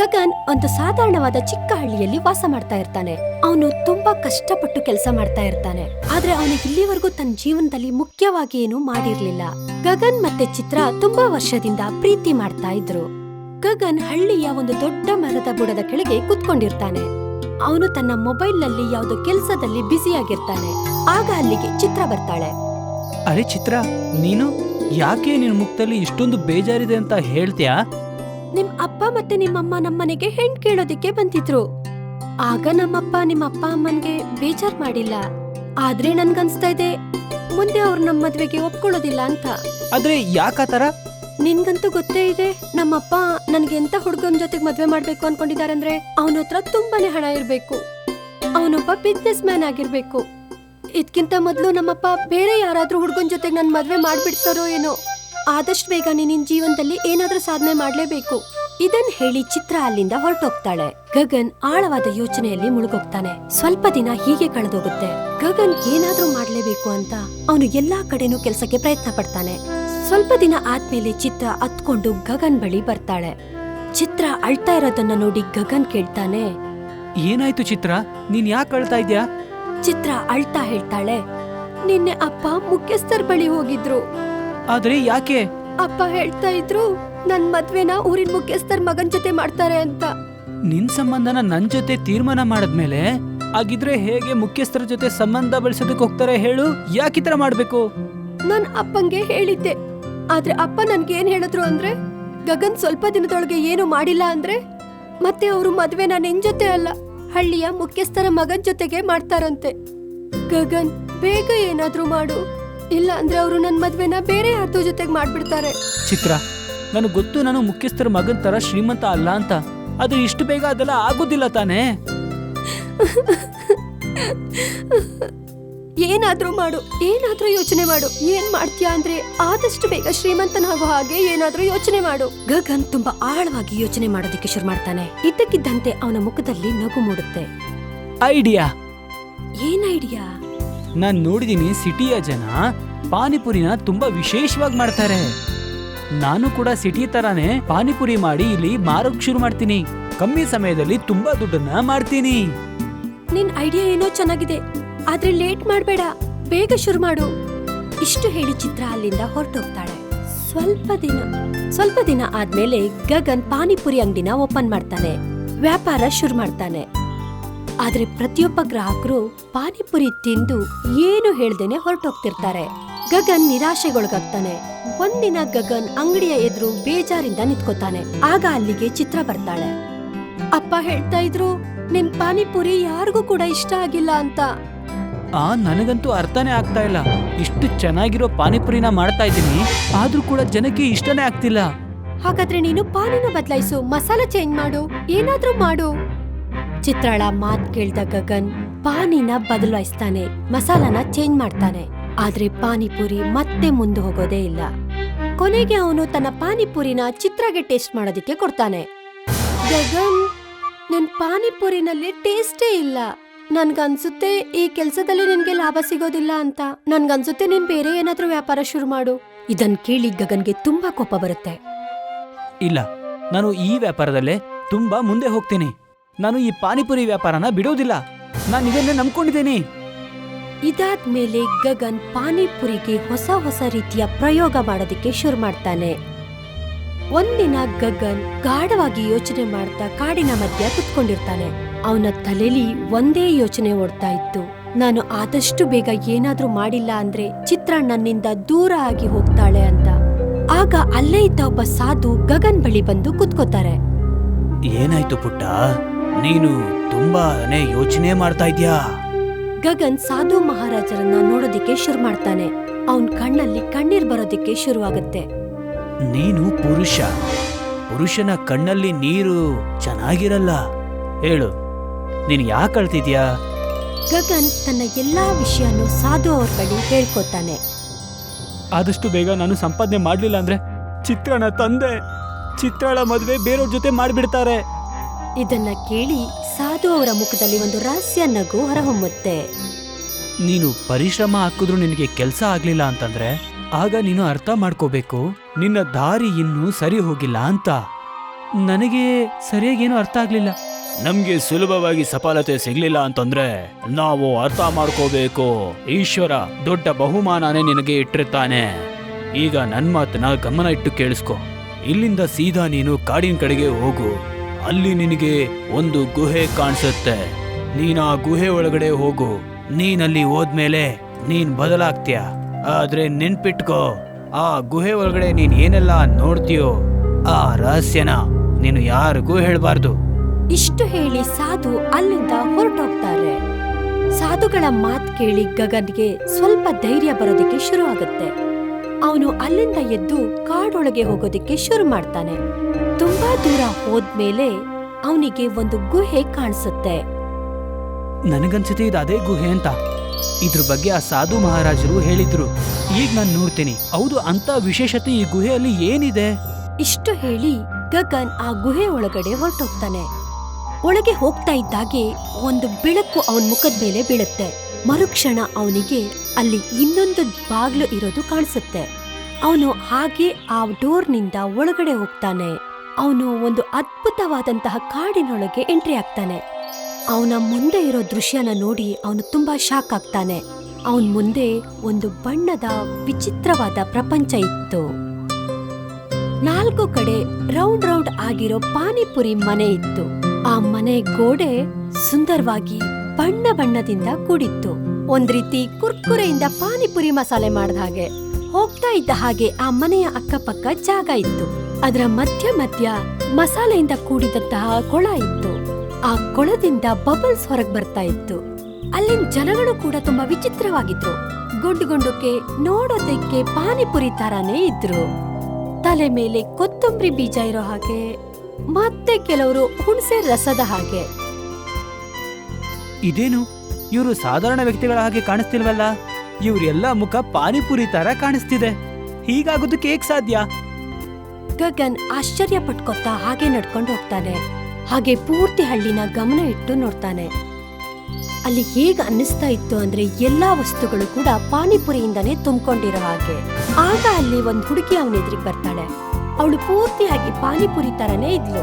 ಗಗನ್ ಒಂದು ಸಾಧಾರಣವಾದ ಚಿಕ್ಕ ಹಳ್ಳಿಯಲ್ಲಿ ವಾಸ ಮಾಡ್ತಾ ಇರ್ತಾನೆ. ಅವನು ತುಂಬಾ ಕಷ್ಟಪಟ್ಟು ಕೆಲಸ ಮಾಡ್ತಾ ಇರ್ತಾನೆ. ಆದ್ರೆ ಅವನಿಗೆ ಇಲ್ಲಿವರೆಗೂ ತನ್ನ ಜೀವನದಲ್ಲಿ ಮುಖ್ಯವಾಗಿ ಏನು ಮಾಡಿರ್ಲಿಲ್ಲ. ಗಗನ್ ಮತ್ತೆ ಚಿತ್ರ ತುಂಬಾ ವರ್ಷದಿಂದ ಪ್ರೀತಿ ಮಾಡ್ತಾ ಇದ್ರು. ಗಗನ್ ಹಳ್ಳಿಯ ಒಂದು ದೊಡ್ಡ ಮರದ ಬುಡದ ಕೆಳಗೆ ಕುತ್ಕೊಂಡಿರ್ತಾನೆ. ಅವನು ತನ್ನ ಮೊಬೈಲ್ ನಲ್ಲಿ ಯಾವುದೋ ಕೆಲಸದಲ್ಲಿ ಬ್ಯುಸಿಯಾಗಿರ್ತಾನೆ. ಆಗ ಅಲ್ಲಿಗೆ ಚಿತ್ರ ಬರ್ತಾಳೆ. ಅರೆ ಚಿತ್ರ, ನೀನು ಯಾಕೆ ನಿನ್ ಮುಖದಲ್ಲಿ ಇಷ್ಟೊಂದು ಬೇಜಾರಿದೆ ಅಂತ ಹೇಳ್ತೀಯಾ? ನಿಮ್ ಅಪ್ಪ ಮತ್ತೆ ನಿಮ್ಮಮ್ಮ ನಮ್ಮನೆಗೆ ಹೆಣ್ ಕೇಳೋದಿಕ್ಕೆ ಬಂದಿದ್ರು. ಆಗ ನಮ್ಮಪ್ಪ ನಿಮ್ಮ ಅಪ್ಪ ಅಮ್ಮನ್ಗೆ ಬೇಜಾರ್ ಮಾಡಿಲ್ಲ. ಆದ್ರೆ ನನ್ಗನ್ಸ್ತಾ ಇದೆ ಮುಂದೆ ಅವ್ರು ನಮ್ಮ ಮದ್ವೆಗೆ ಒಪ್ಕೊಳ್ಳೋದಿಲ್ಲ ಅಂತ. ಆದ್ರೆ ಯಾಕತರ? ನಿನ್ಗಂತೂ ಗೊತ್ತೇ ಇದೆ, ನಮ್ಮಪ್ಪ ನನ್ಗೆ ಎಂತ ಹುಡ್ಗನ್ ಜೊತೆಗ್ ಮದ್ವೆ ಮಾಡ್ಬೇಕು ಅನ್ಕೊಂಡಿದಾರೆ ಅಂದ್ರೆ ಅವನ ಹತ್ರ ತುಂಬಾನೇ ಹಣ ಇರ್ಬೇಕು, ಅವನೊಬ್ಬ ಬಿಸ್ನೆಸ್ ಮ್ಯಾನ್ ಆಗಿರ್ಬೇಕು. ಇದ್ಕಿಂತ ಮೊದ್ಲು ನಮ್ಮಪ್ಪ ಬೇರೆ ಯಾರಾದ್ರೂ ಹುಡ್ಗನ್ ಜೊತೆಗ್ ನನ್ ಮದ್ವೆ ಮಾಡ್ಬಿಡ್ತಾರೋ ಏನೋ. ಆದಷ್ಟು ಬೇಗ ನಿನ್ ಜೀವನದಲ್ಲಿ ಏನಾದ್ರೂ ಸಾಧನೆ ಮಾಡ್ಲೇಬೇಕು. ಇದನ್ ಹೇಳಿ ಚಿತ್ರ ಅಲ್ಲಿಂದ ಹೊರಟೋಗ್ತಾಳೆ. ಗಗನ್ ಆಳವಾದ ಯೋಚನೆಯಲ್ಲಿ ಮುಳುಗೋಗ್ತಾನೆ. ಸ್ವಲ್ಪ ದಿನ ಹೀಗೆ ಕಳೆದೋಗುತ್ತೆ. ಗಗನ್ ಏನಾದ್ರೂ ಮಾಡ್ಲೇಬೇಕು ಅಂತ ಅವನು ಎಲ್ಲಾ ಕಡೆನೂ ಕೆಲ್ಸಕ್ಕೆ ಪ್ರಯತ್ನ ಪಡ್ತಾನೆ. ಸ್ವಲ್ಪ ದಿನ ಆದ್ಮೇಲೆ ಚಿತ್ರ ಹತ್ಕೊಂಡು ಗಗನ್ ಬಳಿ ಬರ್ತಾಳೆ. ಚಿತ್ರ ಅಳ್ತಾ ಇರೋದನ್ನ ನೋಡಿ ಗಗನ್ ಕೇಳ್ತಾನೆ, ಏನಾಯ್ತು ಚಿತ್ರ, ನೀನ್ ಯಾಕೆ ಅಳ್ತಾ ಇದ್ಯಾ? ಚಿತ್ರ ಅಳ್ತಾ ಹೇಳ್ತಾಳೆ, ನಿನ್ನೆ ಅಪ್ಪ ಮುಖ್ಯಸ್ಥರ ಬಳಿ ಹೋಗಿದ್ರು. ಆದ್ರೆ ಯಾಕೆ? ಅಪ್ಪ ಹೇಳ್ತಾ ಇದ್ರು ನನ್ ಮದ್ವೆನ ಊರಿನ ಮುಖ್ಯಸ್ಥರ ಮಗನ್ ಜೊತೆ ಮಾಡ್ತಾರೆ ಅಂತ. ನಿನ್ ಸಂಬಂಧನ ನನ್ ಜೊತೆ ತೀರ್ಮಾನ ಮಾಡದ್ಮೇಲೆ ಆಗಿದ್ರೆ ಹೇಗೆ ಮುಖ್ಯಸ್ಥರ ಜೊತೆ ಸಂಬಂಧ ಬೆಳೆಸೋದಕ್ಕೆ ಹೋಗ್ತಾರೆ ಹೇಳು? ಯಾಕಿತರ ಮಾಡ್ಬೇಕು? ನಾನ್ ಅಪ್ಪಂಗೆ ಹೇಳಿದ್ದೆ. ಆದ್ರೆ ಅಪ್ಪ ನನ್ಗೆ ಏನ್ ಹೇಳಿದ್ರು ಅಂದ್ರೆ, ಗಗನ್ ಸ್ವಲ್ಪ ದಿನದೊಳಗೆ ಏನು ಮಾಡಿಲ್ಲ ಅಂದ್ರೆ ಮತ್ತೆ ಅವರು ಮದ್ವೆನ ನಿನ್ ಜೊತೆ ಅಲ್ಲ, ಹಳ್ಳಿಯ ಮುಖ್ಯಸ್ಥರ ಮಗನ್ ಜೊತೆಗೆ ಮಾಡ್ತಾರಂತೆ. ಗಗನ್ ಬೇಗ ಏನಾದ್ರೂ ಮಾಡು, ಇಲ್ಲ ಅಂದ್ರೆ ಅವರು ನನ್ ಮದ್ವೆನ ಬೇರೆ ಯಾರ್ದೋ ಜೊತೆಗೆ ಮಾಡ್ಬಿಡ್ತಾರೆ. ಚಿತ್ರ, ನನಗ್ ಗೊತ್ತು ನಾನು ಮುಖ್ಯಸ್ಥರ ಮಗನ್ ತರ ಶ್ರೀಮಂತ ಅಲ್ಲ ಅಂತ. ಆದ್ರೆ ಇಷ್ಟು ಬೇಗ ಅದೆಲ್ಲ ಆಗೋದಿಲ್ಲ ತಾನೇ? ಏನಾದ್ರೂ ಮಾಡು, ಏನಾದ್ರೂ ಯೋಚನೆ ಮಾಡು. ಏನ್ ಮಾಡ್ತೀಯಾ ಅಂದ್ರೆ ಆದಷ್ಟು ಬೇಗ ಶ್ರೀಮಂತನಾಗೋ ಹಾಗೆ ಏನಾದ್ರೂ ಯೋಚನೆ ಮಾಡು. ಗಗನ್ ತುಂಬಾ ಆಳವಾಗಿ ಯೋಚನೆ ಮಾಡೋದಿಕ್ಕೆ ಶುರು ಮಾಡ್ತಾನೆ. ಇದ್ದಕ್ಕಿದ್ದಂತೆ ಅವನ ಮುಖದಲ್ಲಿ ನಗು ಮೂಡುತ್ತೆ. ಐಡಿಯಾ! ಏನ್ ಐಡಿಯಾ? ನಾನ್ ನೋಡಿದೀನಿ, ಸಿಟಿಯ ಜನ ಪಾನಿಪುರಿನ ತುಂಬಾ ವಿಶೇಷವಾಗಿ ಮಾಡ್ತಾರೆ. ನಾನು ಕೂಡ ಸಿಟಿ ತರಾನೇ ಪಾನಿಪುರಿ ಮಾಡಿ ಇಲ್ಲಿ ಮಾರೋಕ್ ಶುರು ಮಾಡ್ತೀನಿ. ಕಮ್ಮಿ ಸಮಯದಲ್ಲಿ ತುಂಬಾ ದುಡ್ಡನ್ನ ಮಾಡ್ತೀನಿ. ನಿನ್ ಐಡಿಯಾ ಏನೋ ಚೆನ್ನಾಗಿದೆ, ಆದ್ರೆ ಲೇಟ್ ಮಾಡ್ಬೇಡ, ಬೇಗ ಶುರು ಮಾಡು. ಇಷ್ಟು ಹೇಳಿ ಚಿತ್ರ ಅಲ್ಲಿಂದ ಹೊರಟೋಗ್ತಾಳೆ. ಸ್ವಲ್ಪ ದಿನ ಆದ್ಮೇಲೆ ಗಗನ್ ಪಾನಿಪುರಿ ಅಂಗಡಿನ ಓಪನ್ ಮಾಡ್ತಾನೆ. ವ್ಯಾಪಾರ ಶುರು ಮಾಡ್ತಾನೆ. ಆದ್ರೆ ಪ್ರತಿಯೊಬ್ಬ ಗ್ರಾಹಕರು ಪಾನಿಪುರಿ ತಿಂದು ಏನು ಹೇಳ್ದೇನೆ ಹೊರಟೋಗ್ತಿರ್ತಾರೆ. ಗಗನ್ ನಿರಾಶೆಗೊಳಗಾಗ್ತಾನೆ. ಒಂದಿನ ಗಗನ್ ಅಂಗಡಿಯ ಎದುರು ಬೇಜಾರಿಂದ ನಿಂತ್ಕೋತಾನೆ. ಆಗ ಅಲ್ಲಿಗೆ ಚಿತ್ರ ಬರ್ತಾಳೆ. ಅಪ್ಪ ಹೇಳ್ತಾ ಇದ್ರು ನಿನ್ ಪಾನಿಪುರಿ ಯಾರಿಗೂ ಕೂಡ ಇಷ್ಟ ಆಗಿಲ್ಲ ಅಂತ. ನನಗಂತೂ ಅರ್ಥನೇ ಆಗ್ತಾ ಇಲ್ಲ. ಇಷ್ಟು ಚೆನ್ನಾಗಿರೋ ಪಾನಿಪುರಿನ ಮಾಡ್ತಾ ಇದ್ದೀನಿ, ಆದ್ರೂ ಕೂಡ ಜನಕ್ಕೆ ಇಷ್ಟನೇ ಆಗ್ತಿಲ್ಲ. ಹಾಗಾದ್ರೆ ನೀನು ಪಾನಿನ ಬದಲಾಯಿಸು, ಮಸಾಲ ಚೇಂಜ್ ಮಾಡು, ಏನಾದ್ರೂ ಮಾಡು. ಚಿತ್ರಳ ಮಾತ್ ಕೇಳ್ದ ಗಗನ್ ಪಾನಿನ ಬದಲಾಯಿಸ್ತಾನೆ, ಮಸಾಲಾನ ಚೇಂಜ್ ಮಾಡ್ತಾನೆ. ಆದ್ರೆ ಪಾನಿಪುರಿ ಮತ್ತೆ ಮುಂದೆ ಹೋಗೋದೇ ಇಲ್ಲ. ಕೊನೆಗೆ ಅವನು ತನ್ನ ಪಾನಿಪುರಿನ ಚಿತ್ರಗೆ ಟೇಸ್ಟ್ ಮಾಡೋದಿಕ್ಕೆ ಕೊಡ್ತಾನೆ. ಗಗನ್, ನಿನ್ ಪಾನಿಪುರಿನಲ್ಲಿ ಟೇಸ್ಟೇ ಇಲ್ಲ. ನನ್ಗನ್ಸುತ್ತೆ ಈ ಕೆಲ್ಸದಲ್ಲಿ ನಿನ್ಗೆ ಲಾಭ ಸಿಗೋದಿಲ್ಲ ಅಂತ. ನನ್ಗನ್ಸುತ್ತೆ ನೀನ್ ಬೇರೆ ಏನಾದ್ರೂ ವ್ಯಾಪಾರ ಶುರು ಮಾಡು. ಇದನ್ ಕೇಳಿ ಗಗನ್ಗೆ ತುಂಬಾ ಕೋಪ ಬರುತ್ತೆ. ಇಲ್ಲ, ನಾನು ಈ ವ್ಯಾಪಾರದಲ್ಲೇ ತುಂಬಾ ಮುಂದೆ ಹೋಗ್ತೀನಿ. ನಾನು ಈ ಪಾನಿಪುರಿ ವ್ಯಾಪಾರನ ಬಿಡೋದಿಲ್ಲ. ನಾನು ಇದನ್ನೇ ನಂಬ್ಕೊಂಡಿದ್ದೀನಿ. ಇದಾದ್ಮೇಲೆ ಗಗನ್ ಪಾನಿಪುರಿಗೆ ಹೊಸ ರೀತಿಯ ಪ್ರಯೋಗ ಮಾಡೋದಿಕ್ಕೆ ಶುರು ಮಾಡ್ತಾನೆ. ಒಂದಿನ ಗಗನ್ ಗಾಢವಾಗಿ ಯೋಚನೆ ಮಾಡ್ತಾ ಕಾಡಿನ ಮಧ್ಯ ಕುತ್ಕೊಂಡಿರ್ತಾನೆ. ಅವನ ತಲೆಲಿ ಒಂದೇ ಯೋಚನೆ ಓಡ್ತಾ ಇತ್ತು, ನಾನು ಆದಷ್ಟು ಬೇಗ ಏನಾದ್ರೂ ಮಾಡಿಲ್ಲ ಅಂದ್ರೆ ಚಿತ್ರ ನನ್ನಿಂದ ದೂರ ಆಗಿ ಹೋಗ್ತಾಳೆ ಅಂತ. ಆಗ ಅಲ್ಲೇ ಇದ್ದ ಒಬ್ಬ ಸಾಧು ಗಗನ್ ಬಳಿ ಬಂದು ಕುತ್ಕೋತಾರೆ. ಏನಾಯ್ತು ಪುಟ್ಟ, ನೀನು ತುಂಬಾನೇ ಯೋಚನೆ ಮಾಡ್ತಾ ಇದ್ಯಾ? ಗಗನ್ ಸಾಧು ಮಹಾರಾಜರನ್ನ ನೋಡೋದಿಕ್ಕೆ ಶುರು ಮಾಡ್ತಾನೆ. ಅವನ್ ಕಣ್ಣಲ್ಲಿ ಕಣ್ಣೀರ್ ಬರೋದಿಕ್ಕೆ ಶುರುವಾಗುತ್ತೆ. ನೀನು ಪುರುಷನ ಕಣ್ಣಲ್ಲಿ ನೀರು ಚೆನ್ನಾಗಿರಲ್ಲ. ಹೇಳು, ನೀನ್ ಯಾಕೆ ಅಳ್ತಿದ್ಯಾ? ಗಗನ್ ತನ್ನ ಎಲ್ಲಾ ವಿಷಯನೂ ಸಾಧು ಅವ್ರ ಬಳಿ ಹೇಳ್ಕೊತಾನೆ. ಆದಷ್ಟು ಬೇಗ ನಾನು ಸಂಪಾದನೆ ಮಾಡ್ಲಿಲ್ಲ ಅಂದ್ರೆ ಚಿತ್ರನ ತಂದೆ ಚಿತ್ರಳ ಮದ್ವೆ ಬೇರೆಯವ್ರ ಜೊತೆ ಮಾಡ್ಬಿಡ್ತಾರೆ. ಇದನ್ನ ಕೇಳಿ ಸಾಧು ಅವರ ಮುಖದಲ್ಲಿ ಒಂದು ರಹಸ್ಯ ನಗು ಹೊರಹೊಮ್ಮುತ್ತೆ. ನೀನು ಪರಿಶ್ರಮ ಹಾಕಿದ್ರು ನಿನಗೆ ಕೆಲಸ ಆಗ್ಲಿಲ್ಲ ಅಂತಂದ್ರೆ ಆಗ ನೀನು ಅರ್ಥ ಮಾಡ್ಕೋಬೇಕು, ನಿನ್ನ ದಾರಿ ಇನ್ನೂ ಸರಿ ಹೋಗಿಲ್ಲ ಅಂತ. ನನಗೆ ಸರಿಯಾಗೇನು ಅರ್ಥ ಆಗ್ಲಿಲ್ಲ. ನಮ್ಗೆ ಸುಲಭವಾಗಿ ಸಫಲತೆ ಸಿಗ್ಲಿಲ್ಲ ಅಂತಂದ್ರೆ ನಾವು ಅರ್ಥ ಮಾಡ್ಕೋಬೇಕು, ಈಶ್ವರ ದೊಡ್ಡ ಬಹುಮಾನನೇ ನಿನಗೆ ಇಟ್ಟಿರ್ತಾನೆ. ಈಗ ನನ್ ಮಾತನ್ನ ಗಮನ ಇಟ್ಟು ಕೇಳಿಸ್ಕೊ. ಇಲ್ಲಿಂದ ಸೀದಾ ನೀನು ಕಾಡಿನ ಕಡೆಗೆ ಹೋಗು. ಅಲ್ಲಿ ನಿನಗೆ ಒಂದು ಗುಹೆ ಕಾಣಿಸುತ್ತೆ. ನೀನ್ ಆ ಗುಹೆ ಒಳಗಡೆ ಹೋಗು. ನೀನಲ್ಲಿ ಹೋದ್ಮೇಲೆ ನೀನ್ ಬದಲಾಗ್ತೀಯ. ಆದ್ರೆ ನೆನ್ಪಿಟ್ಕೋ, ಆ ಗುಹೆ ಒಳಗಡೆ ನೀನ್ ಏನೆಲ್ಲ ನೋಡ್ತೀಯೋ ಆ ರಹಸ್ಯನ ನೀನು ಯಾರಿಗೂ ಹೇಳ್ಬಾರ್ದು. ಇಷ್ಟು ಹೇಳಿ ಸಾಧು ಅಲ್ಲಿಂದ ಹೊರಟೋಗ್ತಾರೆ. ಸಾಧುಗಳ ಮಾತ್ ಕೇಳಿ ಗಗನ್ಗೆ ಸ್ವಲ್ಪ ಧೈರ್ಯ ಬರೋದಕ್ಕೆ ಶುರು ಆಗುತ್ತೆ. ಅವನು ಅಲ್ಲಿಂದ ಎದ್ದು ಕಾಡೊಳಗೆ ಹೋಗೋದಕ್ಕೆ ಶುರು ಮಾಡ್ತಾನೆ. ತುಂಬಾ ದೂರ ಹೋದ್ಮೇಲೆ ಅವನಿಗೆ ಒಂದು ಗುಹೆ ಕಾಣಿಸುತ್ತೆ. ನನಗನ್ಸುತ್ತೆ ಇದು ಅದೇ ಗುಹೆ ಅಂತ. ಇದ್ರ ಬಗ್ಗೆ ಆ ಸಾಧು ಮಹಾರಾಜರು ಹೇಳಿದ್ರು. ಈಗ ನಾನು ನೋಡ್ತೀನಿ, ಹೌದು, ಅಂತ ವಿಶೇಷತೆ ಈ ಗುಹೆಯಲ್ಲಿ ಏನಿದೆ? ಇಷ್ಟು ಹೇಳಿ ಗಗನ್ ಆ ಗುಹೆ ಒಳಗಡೆ ಹೊರಟೋಗ್ತಾನೆ. ಒಳಗೆ ಹೋಗ್ತಾ ಇದ್ದಾಗೆ ಒಂದು ಬೆಳಕು ಅವನ್ ಮುಖದ ಮೇಲೆ ಬೀಳುತ್ತೆ. ಮರುಕ್ಷಣ ಅವನಿಗೆ ಅಲ್ಲಿ ಇನ್ನೊಂದು ಬಾಗ್ಲು ಇರೋದು ಕಾಣಿಸುತ್ತೆ. ಅವನು ಹಾಗೆ ಆ ಡೋರ್ನಿಂದ ಒಳಗಡೆ ಹೋಗ್ತಾನೆ. ಅವನು ಒಂದು ಅದ್ಭುತವಾದಂತಹ ಕಾಡಿನೊಳಗೆ ಎಂಟ್ರಿ ಆಗ್ತಾನೆ. ಅವನ ಮುಂದೆ ಇರೋ ದೃಶ್ಯನ ನೋಡಿ ಅವನು ತುಂಬಾ ಶಾಕ್ ಆಗ್ತಾನೆ. ಅವನ್ ಮುಂದೆ ಒಂದು ಬಣ್ಣದ ವಿಚಿತ್ರವಾದ ಪ್ರಪಂಚ ಇತ್ತು. 4 ಕಡೆ ರೌಂಡ್ ರೌಂಡ್ ಆಗಿರೋ ಪಾನಿಪುರಿ ಮನೆ ಇತ್ತು. ಆ ಮನೆ ಗೋಡೆ ಸುಂದರವಾಗಿ ಬಣ್ಣ ಬಣ್ಣದಿಂದ ಕೂಡಿತ್ತು. ಒಂದ್ ರೀತಿ ಕುರ್ಕುರೆಯಿಂದ ಪಾನಿಪುರಿ ಮಸಾಲೆ ಮಾಡಿದ ಹಾಗೆ. ಹೋಗ್ತಾ ಇದ್ದ ಹಾಗೆ ಆ ಮನೆಯ ಅಕ್ಕಪಕ್ಕ ಜಾಗ ಇತ್ತು. ಅದರ ಮಧ್ಯ ಮಸಾಲೆಯಿಂದ ಕೂಡಿದಂತಹ ಕೊಳ ಇತ್ತು. ಆ ಕೊಳದಿಂದ ಬಬಲ್ಸ್ ಹೊರಗ್ ಬರ್ತಾ ಇತ್ತು. ಅಲ್ಲಿನ ಜನಗಳು ಕೂಡ ತುಂಬಾ ವಿಚಿತ್ರವಾಗಿದ್ರು. ಗುಂಡುಗುಂಡಕ್ಕೆ ನೋಡೋದಕ್ಕೆ ಪಾನಿಪುರಿ ತರಾನೇ ಇದ್ರು. ತಲೆ ಮೇಲೆ ಕೊತ್ತಂಬರಿ ಬೀಜ ಇರೋ ಹಾಗೆ, ಮತ್ತೆ ಕೆಲವರು ಹುಣಸೆ ರಸದ ಹಾಗೆ. ಇದೇನು, ಇವರು ಸಾಧಾರಣ ವ್ಯಕ್ತಿಗಳ ಹಾಗೆ ಕಾಣಿಸ್ತಿಲ್ವಲ್ಲ? ಇವರೆಲ್ಲ ಮುಖ ಪಾನಿಪುರಿ ತರ ಕಾಣಿಸ್ತಿದೆ. ಹೀಗಾಗೋದಕ್ಕೆ ಹೇಗ್ ಸಾಧ್ಯ? ಗಗನ್ ಆಶ್ಚರ್ಯ ಪಟ್ಕೊತಾ ಹಾಗೆ ನಡ್ಕೊಂಡು ಹೋಗ್ತಾನೆ. ಹಾಗೆ ಪೂರ್ತಿ ಹಳ್ಳಿನ ಗಮನ ಇಟ್ಟು ನೋಡ್ತಾನೆ. ಅಲ್ಲಿ ಹೇಗ್ ಅನ್ನಿಸ್ತಾ ಇತ್ತು ಅಂದ್ರೆ ಎಲ್ಲಾ ವಸ್ತುಗಳು ಕೂಡ ಪಾನಿಪುರಿಯಿಂದಾನೇ ತುಂಬಿಕೊಂಡಿರೋ ಹಾಗೆ. ಆಗ ಅಲ್ಲಿ ಒಂದ್ ಹುಡುಗಿ ಅವನ ಎದುರಿಗೆ ಬರ್ತಾಳೆ. ಅವಳು ಪೂರ್ತಿಯಾಗಿ ಪಾನಿಪುರಿ ತರನೇ ಇದ್ಲು.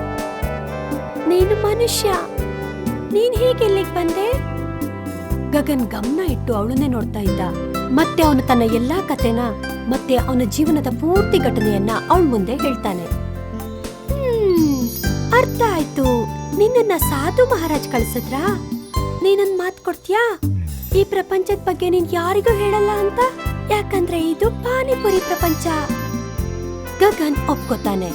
ನೀನು ಮನುಷ್ಯ, ನೀನ್ ಹೇಗೆ ಇಲ್ಲಿಗೆ ಬಂದೆ? ಗಗನ್ ಗಮನ ಇಟ್ಟು ಅವಳನ್ನೇ ನೋಡ್ತಾ ಇದ್ದ. ಮತ್ತೆ ಅವನು ತನ್ನ ಎಲ್ಲಾ ಕಥೆನ ಮತ್ತೆ ಅವನ ಜೀವನದ ಪೂರ್ತಿ ಘಟನೆಯನ್ನ ಅವಳ ಮುಂದೆ ಹೇಳ್ತಾನೆ. ಅರ್ಥ ಆಯ್ತು, ನಿನ್ನ ಸಾಧು ಮಹಾರಾಜ್ ಕಳ್ಸಿದ್ರಾ? ನೀನೊಂದ್ ಮಾತ್ ಕೊಡ್ತೀಯಾ? ಈ ಪ್ರಪಂಚದ ಬಗ್ಗೆ ನೀನ್ ಯಾರಿಗೂ ಹೇಳಲ್ಲ ಅಂತ, ಯಾಕಂದ್ರೆ ಇದು ಪಾನಿಪುರಿ ಪ್ರಪಂಚ. ಗಗನ್ ಒಪ್ಕೋತಾನೆ.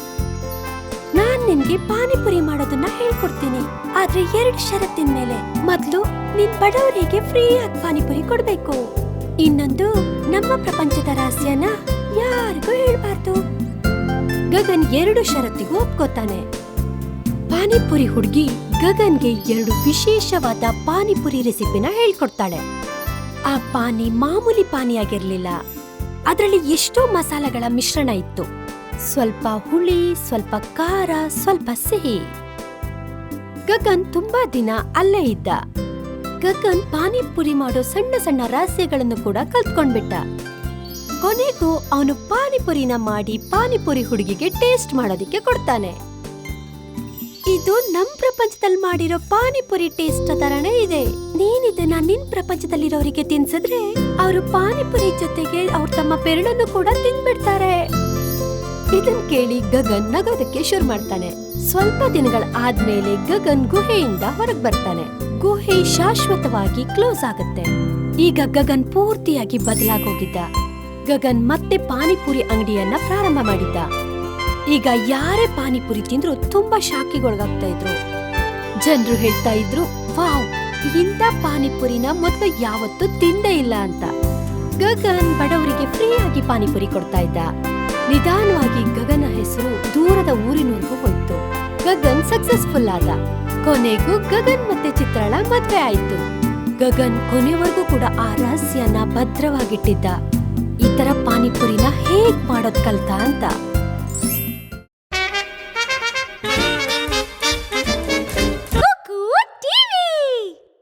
ನಾನ್ ನಿನ್ಗೆ ಪಾನಿಪುರಿ ಮಾಡೋದನ್ನ ಹೇಳ್ಕೊಡ್ತೀನಿ, ಆದ್ರೆ 2 ಷರತ್ತಿನ ಮೇಲೆ. ಮೊದ್ಲು ನೀನ್ ಬಡವರಿಗೆ ಫ್ರೀ ಆಗಿ ಪಾನಿಪುರಿ ಕೊಡ್ಬೇಕು. ಇನ್ನೊಂದು, ನಮ್ಮ ಪ್ರಪಂಚದ ರಹಸ್ಯನ ಯಾರಿಗೂ ಹೇಳ್ಬಾರ್ದು. ಗಗನ್ 2 ಷರತ್ತಿಗೂ ಒಪ್ಕೋತಾನೆ. ಪಾನಿಪುರಿ ಹುಡುಗಿ ಗಗನ್ಗೆ 2 ವಿಶೇಷವಾದ ಪಾನಿಪುರಿ ರೆಸಿಪಿನ ಹೇಳ್ಕೊಡ್ತಾಳೆ. ಆ ಪಾನಿ ಮಾಮೂಲಿ ಪಾನಿಯಾಗಿರ್ಲಿಲ್ಲ. ಅದರಲ್ಲಿ ಎಷ್ಟೋ ಮಸಾಲೆಗಳ ಮಿಶ್ರಣ ಇತ್ತು. ಸ್ವಲ್ಪ ಹುಳಿ, ಸ್ವಲ್ಪ ಖಾರ, ಸ್ವಲ್ಪ ಸಿಹಿ. ಗಗನ್ ತುಂಬಾ ದಿನ ಅಲ್ಲೇ ಇದ್ದ. ಗಗನ್ ಪಾನಿಪುರಿ ಮಾಡೋ ಸಣ್ಣ ಸಣ್ಣ ರಹಸ್ಯಗಳನ್ನು ಕೂಡ ಕಲ್ತ್ಕೊಂಡ್ಬಿಟ್ಟ. ಕೊನೆಗೂ ಅವನು ಪಾನಿಪುರಿನ ಮಾಡಿ ಪಾನಿಪುರಿ ಹುಡುಗಿಗೆ ಟೇಸ್ಟ್ ಮಾಡೋದಿಕ್ಕೆ ಕೊಡ್ತಾನೆ. ಇದು ನಮ್ ಪ್ರಪಂಚದಲ್ಲಿ ಮಾಡಿರೋ ಪಾನಿಪುರಿ ಟೇಸ್ಟ್ ತರನೇ ಇದೆ. ನೀನ್ ಇದನ್ನ ನಿನ್ ಪ್ರಪಂಚದಲ್ಲಿರೋರಿಗೆ ತಿನ್ಸಿದ್ರೆ ಅವರು ಪಾನಿಪುರಿ ಜೊತೆಗೆ ಅವ್ರ ತಮ್ಮ ಬೆರಳನ್ನು ಕೂಡ ತಿನ್ಬಿಡ್ತಾರೆ. ಇದನ್ ಕೇಳಿ ಗಗನ್ ನಗೋದಕ್ಕೆ ಶುರು ಮಾಡ್ತಾನೆ. ಸ್ವಲ್ಪ ದಿನಗಳ ಆದ್ಮೇಲೆ ಗಗನ್ ಗುಹೆಯಿಂದ ಹೊರಗ್ ಬರ್ತಾನೆ. ಗುಹೆ ಶಾಶ್ವತವಾಗಿ ಕ್ಲೋಸ್ ಆಗುತ್ತೆ. ಈಗ ಗಗನ್ ಪೂರ್ತಿಯಾಗಿ ಬದಲಾಗೋಗಿದ್ದ. ಗಗನ್ ಮತ್ತೆ ಪಾನಿಪುರಿ ಅಂಗಡಿಯನ್ನ ಪ್ರಾರಂಭ ಮಾಡಿದ್ದ. ಈಗ ಯಾರೇ ಪಾನಿಪುರಿ ತಿಂದ್ರು ತುಂಬಾ ಶಾಕಿಗೊಳಗಾಗ್ತಾ ಇದ್ರು. ಜನರು ಹೇಳ್ತಾ ಇದ್ರು, ವಾವ್, ಇಂಥ ಪಾನಿಪುರಿನ ಮೊದಲು ಯಾವತ್ತೂ ತಿಂದೇ ಇಲ್ಲ ಅಂತ. ಗಗನ್ ಬಡವರಿಗೆ ಫ್ರೀ ಆಗಿ ಪಾನಿಪುರಿ ಕೊಡ್ತಾ ಇದ್ದ. ನಿಧಾನವಾಗಿ ಗಗನ ಹೆಸರು ದೂರದ ಊರಿನವರೆಗೂ ಹೋಯ್ತು. ಗಗನ್ ಸಕ್ಸಸ್ಫುಲ್ ಆದ. ಕೊನೆಗೂ ಗಗನ್ ಮತ್ತೆ ಚಿತ್ರಾಳ ಮದ್ವೆ ಆಯ್ತು. ಗಗನ್ ಕೊನೆವರೆಗೂ ಕೂಡ ಆ ರಹಸ್ಯನ ಭದ್ರವಾಗಿಟ್ಟಿದ್ದ. ಈ ತರ ಪಾನಿಪುರಿನ ಹೇಗ್ ಮಾಡೋದ್ ಕಲ್ತ ಅಂತ.